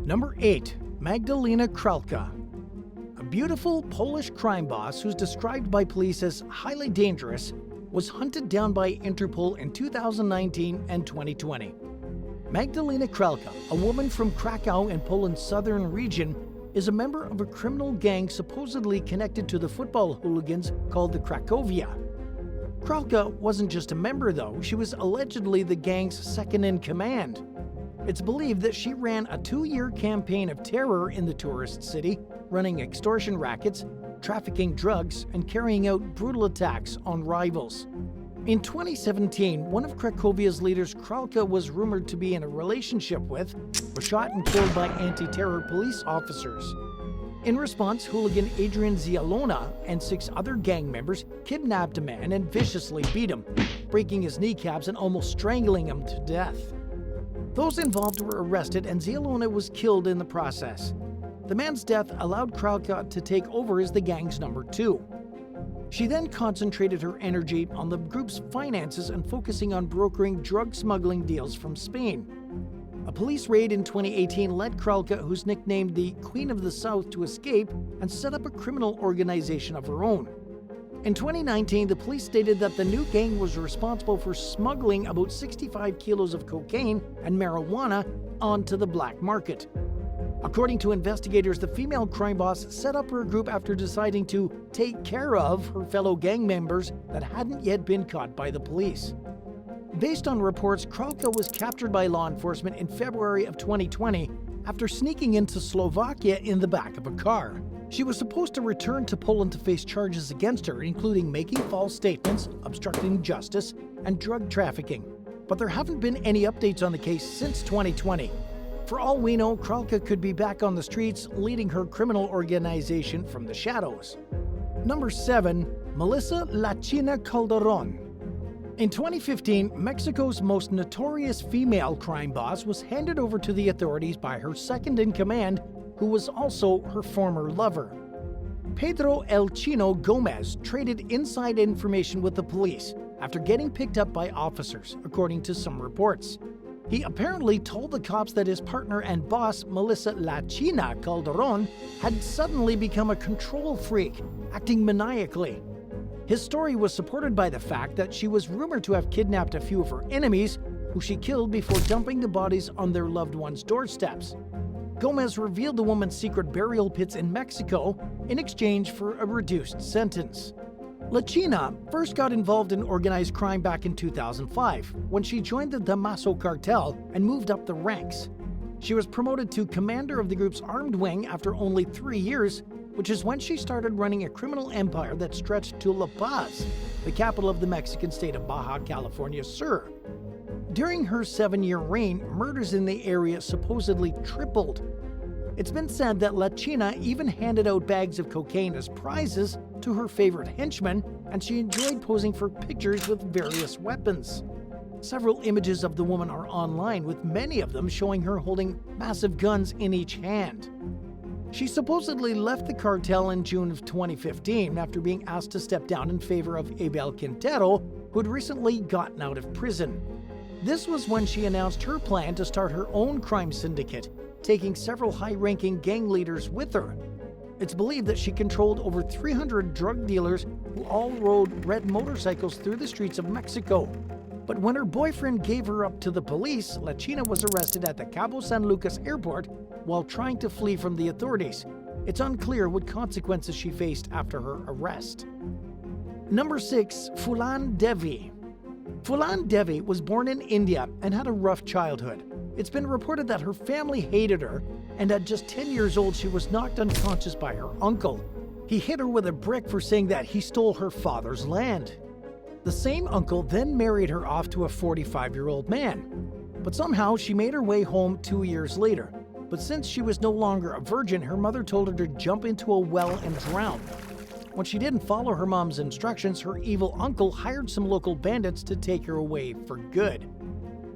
Number 8. Magdalena Krulka. A beautiful Polish crime boss who's described by police as highly dangerous was hunted down by Interpol in 2019 and 2020. Magdalena Krulka, a woman from Krakow in Poland's southern region, is a member of a criminal gang supposedly connected to the football hooligans called the Cracovia. Krulka wasn't just a member though, she was allegedly the gang's second-in-command. It's believed that she ran a 2-year campaign of terror in the tourist city, running extortion rackets, trafficking drugs, and carrying out brutal attacks on rivals. In 2017, one of Cracovia's leaders, Krulka, was rumored to be in a relationship with, was shot and killed by anti-terror police officers. In response, hooligan Adrian Zialona and 6 other gang members kidnapped a man and viciously beat him, breaking his kneecaps and almost strangling him to death. Those involved were arrested and Zialona was killed in the process. The man's death allowed Krulka to take over as the gang's number 2. She then concentrated her energy on the group's finances and focusing on brokering drug smuggling deals from Spain. A police raid in 2018 led Krulka, who's nicknamed the Queen of the South, to escape and set up a criminal organization of her own. In 2019, the police stated that the new gang was responsible for smuggling about 65 kilos of cocaine and marijuana onto the black market. According to investigators, the female crime boss set up her group after deciding to take care of her fellow gang members that hadn't yet been caught by the police. Based on reports, Krulka was captured by law enforcement in February of 2020 after sneaking into Slovakia in the back of a car. She was supposed to return to Poland to face charges against her, including making false statements, obstructing justice, and drug trafficking. But there haven't been any updates on the case since 2020. For all we know, Krulka could be back on the streets, leading her criminal organization from the shadows. Number 7. Melissa Lachina Calderon. In 2015, Mexico's most notorious female crime boss was handed over to the authorities by her second-in-command, who was also her former lover. Pedro El Chino Gomez traded inside information with the police after getting picked up by officers, according to some reports. He apparently told the cops that his partner and boss, Melissa Lachina Calderon, had suddenly become a control freak, acting maniacally. His story was supported by the fact that she was rumored to have kidnapped a few of her enemies, who she killed before dumping the bodies on their loved ones' doorsteps. Gomez revealed the woman's secret burial pits in Mexico in exchange for a reduced sentence. Lachina first got involved in organized crime back in 2005 when she joined the Damaso cartel and moved up the ranks. She was promoted to commander of the group's armed wing after only 3 years, which is when she started running a criminal empire that stretched to La Paz, the capital of the Mexican state of Baja California Sur. During her 7-year reign, murders in the area supposedly tripled. It's been said that Lachina even handed out bags of cocaine as prizes to her favorite henchmen, and she enjoyed posing for pictures with various weapons. Several images of the woman are online, with many of them showing her holding massive guns in each hand. She supposedly left the cartel in June of 2015 after being asked to step down in favor of Abel Quintero, who had recently gotten out of prison. This was when she announced her plan to start her own crime syndicate, taking several high-ranking gang leaders with her. It's believed that she controlled over 300 drug dealers who all rode red motorcycles through the streets of Mexico. But when her boyfriend gave her up to the police, Lachina was arrested at the Cabo San Lucas airport while trying to flee from the authorities. It's unclear what consequences she faced after her arrest. Number 6. Fulan Devi. Fulan Devi was born in India and had a rough childhood. It's been reported that her family hated her, and at just 10 years old she was knocked unconscious by her uncle. He hit her with a brick for saying that he stole her father's land. The same uncle then married her off to a 45-year-old man. But somehow she made her way home 2 years later. But since she was no longer a virgin, her mother told her to jump into a well and drown. When she didn't follow her mom's instructions, her evil uncle hired some local bandits to take her away for good.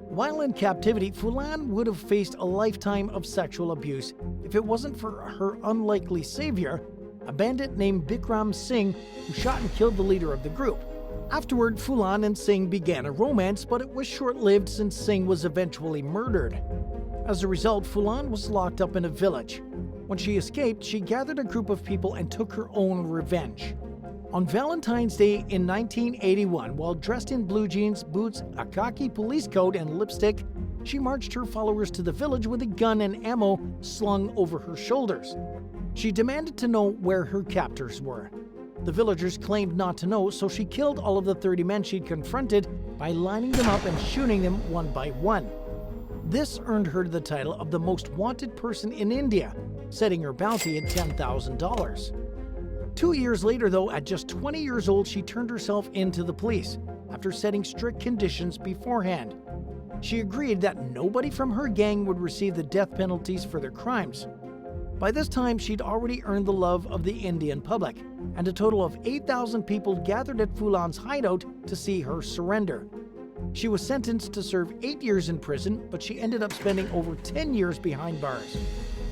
While in captivity, Fulan would have faced a lifetime of sexual abuse if it wasn't for her unlikely savior, a bandit named Bikram Singh, who shot and killed the leader of the group. Afterward, Fulan and Singh began a romance, but it was short-lived since Singh was eventually murdered. As a result, Fulan was locked up in a village. When she escaped, she gathered a group of people and took her own revenge. On Valentine's Day in 1981, while dressed in blue jeans, boots, a khaki police coat, and lipstick, she marched her followers to the village with a gun and ammo slung over her shoulders. She demanded to know where her captors were. The villagers claimed not to know, so she killed all of the 30 men she'd confronted by lining them up and shooting them one by one. This earned her the title of the most wanted person in India, setting her bounty at $10,000. 2 years later, though, at just 20 years old, she turned herself in to the police after setting strict conditions beforehand. She agreed that nobody from her gang would receive the death penalties for their crimes. By this time, she'd already earned the love of the Indian public, and a total of 8,000 people gathered at Fulan's hideout to see her surrender. She was sentenced to serve 8 years in prison, but she ended up spending over 10 years behind bars.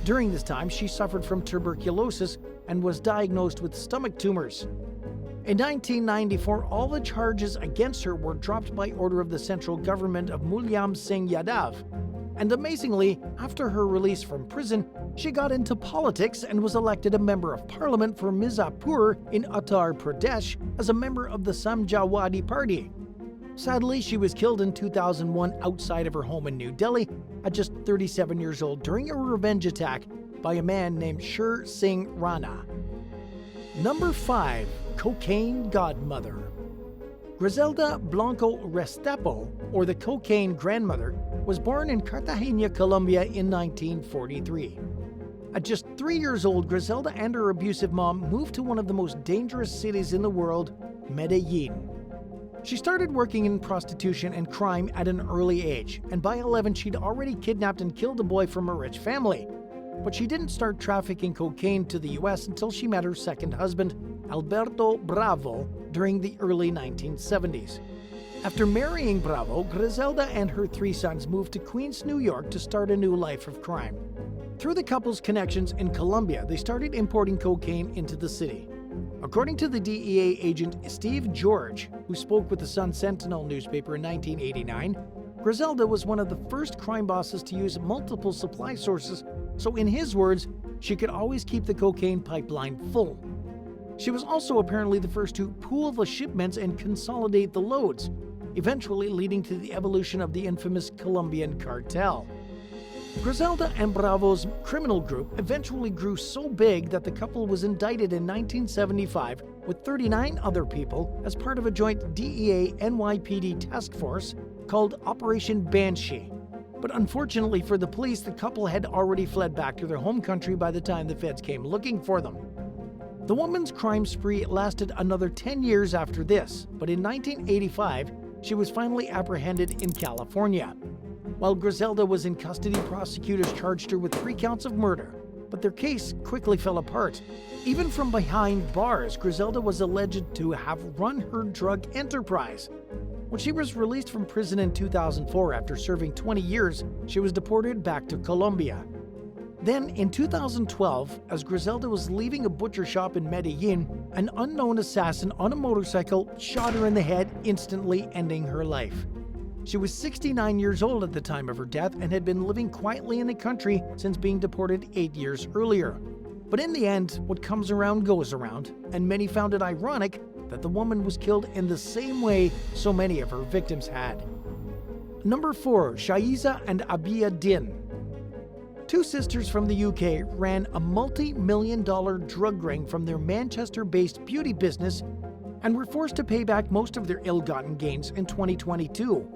During this time, she suffered from tuberculosis and was diagnosed with stomach tumors. In 1994, all the charges against her were dropped by order of the central government of Mulayam Singh Yadav. And amazingly, after her release from prison, she got into politics and was elected a member of parliament for Mirzapur in Uttar Pradesh as a member of the Samajwadi Party. Sadly, she was killed in 2001 outside of her home in New Delhi at just 37 years old during a revenge attack by a man named Sher Singh Rana. Number 5. Cocaine Godmother. Griselda Blanco Restrepo, or the Cocaine Grandmother, was born in Cartagena, Colombia in 1943. At just 3 years old, Griselda and her abusive mom moved to one of the most dangerous cities in the world, Medellin. She started working in prostitution and crime at an early age, and by 11 she'd already kidnapped and killed a boy from a rich family. But she didn't start trafficking cocaine to the US until she met her second husband, Alberto Bravo, during the early 1970s. After marrying Bravo, Griselda and her 3 sons moved to Queens, New York to start a new life of crime. Through the couple's connections in Colombia, they started importing cocaine into the city. According to the DEA agent Steve George, who spoke with the Sun-Sentinel newspaper in 1989, Griselda was one of the first crime bosses to use multiple supply sources, so in his words, she could always keep the cocaine pipeline full. She was also apparently the first to pool the shipments and consolidate the loads, eventually leading to the evolution of the infamous Colombian cartel. Griselda and Bravo's criminal group eventually grew so big that the couple was indicted in 1975 with 39 other people as part of a joint DEA-NYPD task force called Operation Banshee. But unfortunately for the police, the couple had already fled back to their home country by the time the feds came looking for them. The woman's crime spree lasted another 10 years after this, but in 1985, she was finally apprehended in California. While Griselda was in custody, prosecutors charged her with 3 counts of murder, but their case quickly fell apart. Even from behind bars, Griselda was alleged to have run her drug enterprise. When she was released from prison in 2004 after serving 20 years, she was deported back to Colombia. Then, in 2012, as Griselda was leaving a butcher shop in Medellin, an unknown assassin on a motorcycle shot her in the head, instantly ending her life. She was 69 years old at the time of her death and had been living quietly in the country since being deported 8 years earlier. But in the end, what comes around goes around, and many found it ironic that the woman was killed in the same way so many of her victims had. Number 4. Shazia Abia Den. 2 sisters from the UK ran a multi-million-dollar drug ring from their Manchester-based beauty business and were forced to pay back most of their ill-gotten gains in 2022.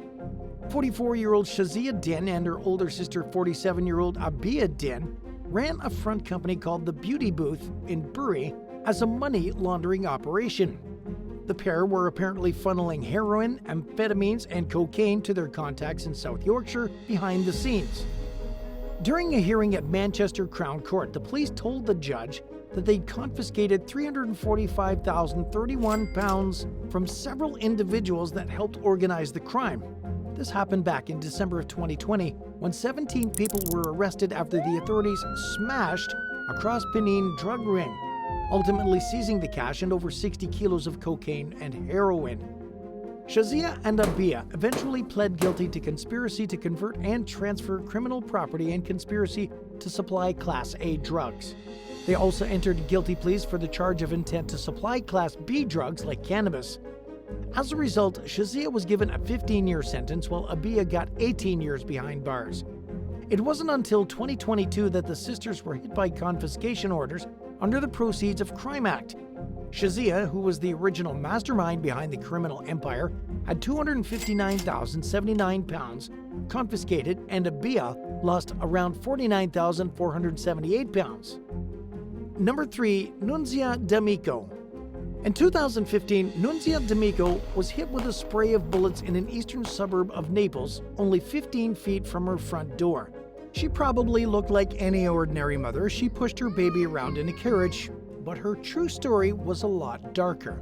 44-year-old Shazia Den and her older sister, 47-year-old Abia Den, ran a front company called The Beauty Booth in Bury as a money laundering operation. The pair were apparently funneling heroin, amphetamines, and cocaine to their contacts in South Yorkshire behind the scenes. During a hearing at Manchester Crown Court, the police told the judge that they'd confiscated £345,031 from several individuals that helped organize the crime. This happened back in December of 2020, when 17 people were arrested after the authorities smashed a cross-Pennine drug ring, ultimately seizing the cash and over 60 kilos of cocaine and heroin. Shazia and Abia eventually pled guilty to conspiracy to convert and transfer criminal property and conspiracy to supply Class A drugs. They also entered guilty pleas for the charge of intent to supply Class B drugs like cannabis. As a result, Shazia was given a 15-year sentence while Abia got 18 years behind bars. It wasn't until 2022 that the sisters were hit by confiscation orders under the Proceeds of Crime Act. Shazia, who was the original mastermind behind the criminal empire, had £259,079 confiscated, and Abia lost around £49,478. Number 3. Nunzia DAmico. In 2015, Nunzia DAmico was hit with a spray of bullets in an eastern suburb of Naples, only 15 feet from her front door. She probably looked like any ordinary mother. She pushed her baby around in a carriage, but her true story was a lot darker.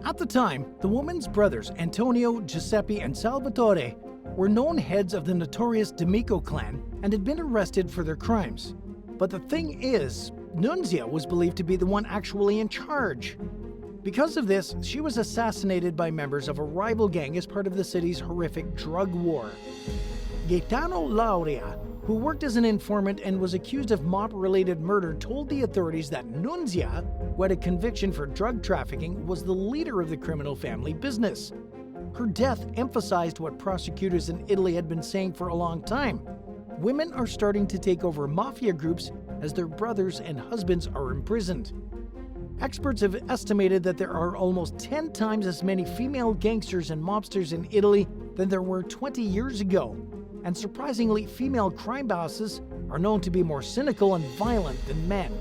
At the time, the woman's brothers, Antonio, Giuseppe, and Salvatore, were known heads of the Notorious DAmico clan and had been arrested for their crimes. But the thing is, Nunzia was believed to be the one actually in charge. Because of this, she was assassinated by members of a rival gang as part of the city's horrific drug war. Gaetano Lauria, who worked as an informant and was accused of mob-related murder, told the authorities that Nunzia, who had a conviction for drug trafficking, was the leader of the criminal family business. Her death emphasized what prosecutors in Italy had been saying for a long time. Women are starting to take over mafia groups as their brothers and husbands are imprisoned. Experts have estimated that there are almost 10 times as many female gangsters and mobsters in Italy than there were 20 years ago. And surprisingly, female crime bosses are known to be more cynical and violent than men.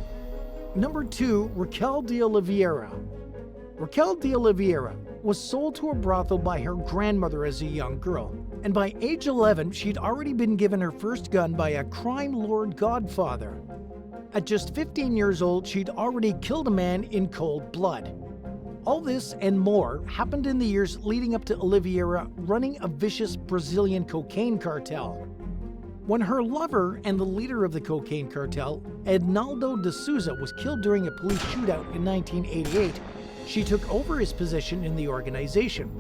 Number 2. Raquel de Oliveira. Raquel de Oliveira was sold to a brothel by her grandmother as a young girl, and by age 11 she'd already been given her first gun by a crime lord godfather. At just 15 years old, she'd already killed a man in cold blood. All this and more happened in the years leading up to Oliveira running a vicious Brazilian cocaine cartel. When her lover and the leader of the cocaine cartel, Ednaldo de Souza, was killed during a police shootout in 1988, she took over his position in the organization.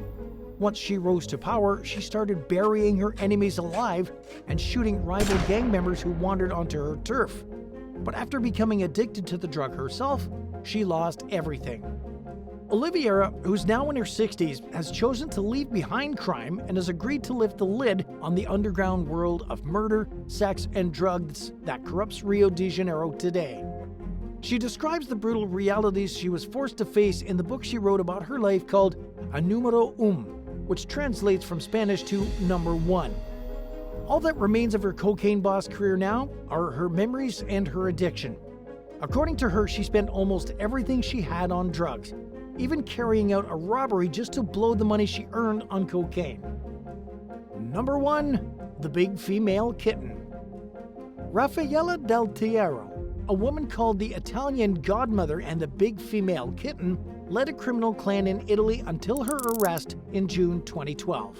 Once she rose to power, she started burying her enemies alive and shooting rival gang members who wandered onto her turf. But after becoming addicted to the drug herself, she lost everything. Oliveira, who's now in her 60s, has chosen to leave behind crime and has agreed to lift the lid on the underground world of murder, sex, and drugs that corrupts Rio de Janeiro today. She describes the brutal realities she was forced to face in the book she wrote about her life called A Número which translates from Spanish to Number 1. All that remains of her cocaine boss career now are her memories and her addiction. According to her, she spent almost everything she had on drugs, even carrying out a robbery just to blow the money she earned on cocaine. Number 1. The Big Female Kitten. Raffaella del Tiero, a woman called the Italian Godmother and the Big Female Kitten, led a criminal clan in Italy until her arrest in June 2012.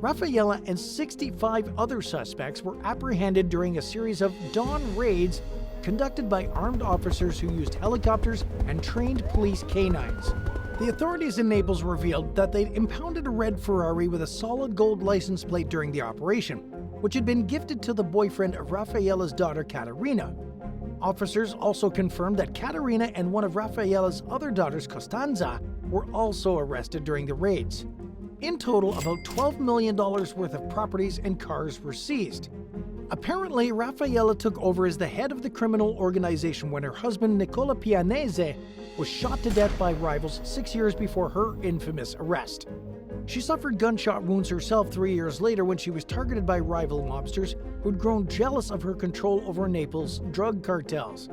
Raffaella and 65 other suspects were apprehended during a series of dawn raids conducted by armed officers who used helicopters and trained police canines. The authorities in Naples revealed that they'd impounded a red Ferrari with a solid gold license plate during the operation, which had been gifted to the boyfriend of Raffaella's daughter, Caterina. Officers also confirmed that Caterina and one of Raffaella's other daughters, Costanza, were also arrested during the raids. In total, about $12 million worth of properties and cars were seized. Apparently, Raffaella took over as the head of the criminal organization when her husband, Nicola Pianese, was shot to death by rivals 6 years before her infamous arrest. She suffered gunshot wounds herself 3 years later when she was targeted by rival mobsters who'd grown jealous of her control over Naples' drug cartels.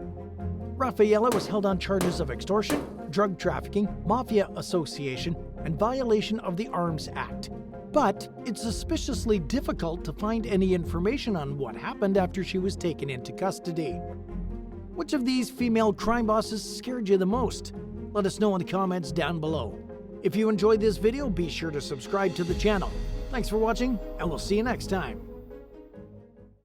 Raffaella was held on charges of extortion, drug trafficking, mafia association, and violation of the Arms Act. But it's suspiciously difficult to find any information on what happened after she was taken into custody. Which of these female crime bosses scared you the most? Let us know in the comments down below. If you enjoyed this video, be sure to subscribe to the channel. Thanks for watching, and we'll see you next time.